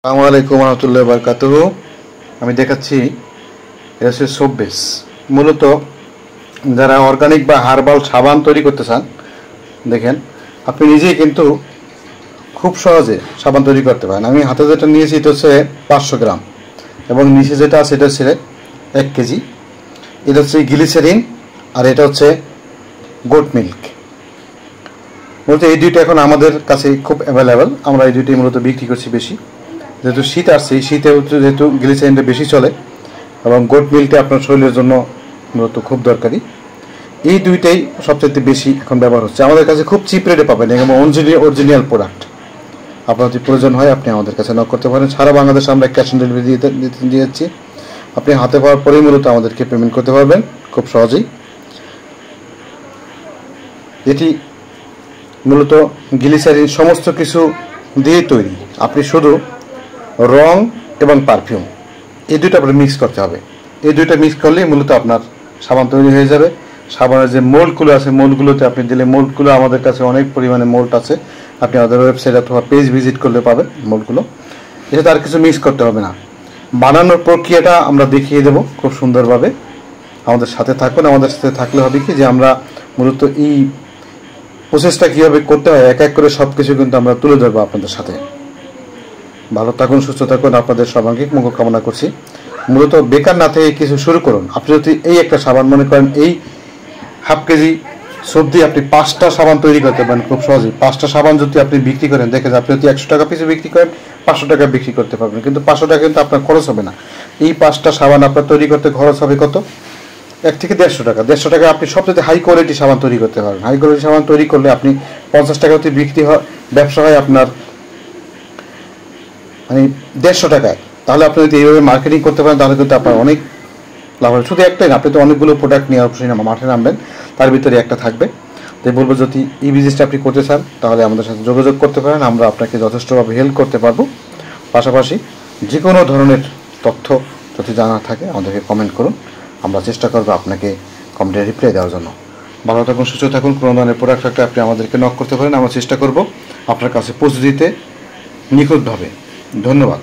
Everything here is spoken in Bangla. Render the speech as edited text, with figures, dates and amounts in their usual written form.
আসসালামু আলাইকুম রহমতুল্লাহ বারকাতুহু। আমি দেখাচ্ছি এটা হচ্ছে শোবেস। মূলত যারা অর্গানিক বা হার্বাল সাবান তৈরি করতে চান, দেখেন আপনি নিজেই কিন্তু খুব সহজে সাবান তৈরি করতে পারেন। আমি হাতে যেটা নিয়েছি এটা হচ্ছে 500 গ্রাম এবং নিচে যেটা আছে এটা হচ্ছে 1 কেজি। এটা হচ্ছে গ্লিসারিন আর এটা হচ্ছে গোট মিল্ক। মূলত এই দুইটা এখন আমাদের কাছে খুব অ্যাভেলেবেল। আমরা এই দুইটাই মূলত বিক্রি করছি বেশি, যেহেতু শীত আসছে। এই শীতে যেহেতু গ্লিসারিনটা বেশি চলে এবং গোট মিল্কটা আপনার শরীরের জন্য মূলত খুব দরকারি। এই দুইটাই সবচেয়ে বেশি এখন ব্যবহার হচ্ছে। আমাদের কাছে খুব চিপ রেটে পাবেন এবং অরিজিনাল প্রোডাক্ট। আপনার যদি প্রয়োজন হয় আপনি আমাদের কাছে নক করতে পারেন। সারা বাংলাদেশে আমরা ক্যাশ অন ডেলিভারি দিয়ে যাচ্ছি। আপনি হাতে পাওয়ার পরেই মূলত আমাদেরকে পেমেন্ট করতে পারবেন খুব সহজেই। এটি মূলত গ্লিসারিন সমস্ত কিছু দিয়ে তৈরি। আপনি শুধু রং এবং পারফিউম এই দুটো আপনার মিক্স করতে হবে। এই দুইটা মিক্স করলেই মূলত আপনার সাবান তৈরি হয়ে যাবে। সাবানের যে মোল্ডগুলো আছে, মোল্ডগুলোতে আপনি দিলে, মোল্ডগুলো আমাদের কাছে অনেক পরিমাণে মোল্ড আছে। আপনি আমাদের ওয়েবসাইট অথবা পেজ ভিজিট করলে পাবেন মোল্ডগুলো। এটাতে আর কিছু মিক্স করতে হবে না। বানানোর প্রক্রিয়াটা আমরা দেখিয়ে দেবো খুব সুন্দরভাবে। আমাদের সাথে থাকুন। আমাদের সাথে থাকলে হবে কি যে আমরা মূলত এই প্রসেসটা কীভাবে করতে হয় এক এক করে সব কিছু কিন্তু আমরা তুলে ধরবো আপনাদের সাথে। ভালো থাকুন, সুস্থ থাকুন। আপনাদের সর্বাঙ্গীন মঙ্গল কামনা করছি। মূলত বেকার না থেকে কিছু শুরু করুন। আপনি যদি এই একটা সাবান মনে করেন, এই হাফ কেজি সবজি আপনি 5টা সাবান তৈরি করতে পারেন খুব সহজেই। 5টা সাবান যদি আপনি বিক্রি করেন, দেখেন আপনি যদি 100 টাকা পিছু বিক্রি করেন 500 টাকা বিক্রি করতে পারবেন, কিন্তু 500 টাকা কিন্তু আপনার খরচ হবে না। এই 5টা সাবান আপনার তৈরি করতে খরচ হবে কত? 1 থেকে 150 টাকা। 150 টাকা আপনি সবচেয়ে হাই কোয়ালিটি সাবান তৈরি করতে পারবেন। হাই কোয়ালিটি সাবান তৈরি করলে আপনি 50 টাকাতে বিক্রি হয়, ব্যবসা হয় আপনার মানে 150 টাকায়। তাহলে আপনি যদি এইভাবে মার্কেটিং করতে পারেন তাহলে কিন্তু আপনার অনেক লাভ হবে। শুধু একটাই না, আপনি তো অনেকগুলো প্রোডাক্ট নিয়ে অবশ্যই মাঠে নামবেন, তার ভিতরে একটা থাকবে। তাই বলবো, যদি এই বিজনেসটা আপনি করতে চান তাহলে আমাদের সাথে যোগাযোগ করতে পারেন। আমরা আপনাকে যথেষ্টভাবে হেল্প করতে পারবো। পাশাপাশি যে কোনো ধরনের তথ্য যদি জানা থাকে আমাদেরকে কমেন্ট করুন। আমরা চেষ্টা করবো আপনাকে কমেন্টে রিপ্লাই দেওয়ার জন্য। ভালো থাকুন, সুস্থ থাকুন। কোনো ধরনের প্রোডাক্ট থাকলে আপনি আমাদেরকে নক করতে পারেন। আমরা চেষ্টা করব আপনার কাছে পৌঁছে দিতে নিখুঁতভাবে। ধন্যবাদ।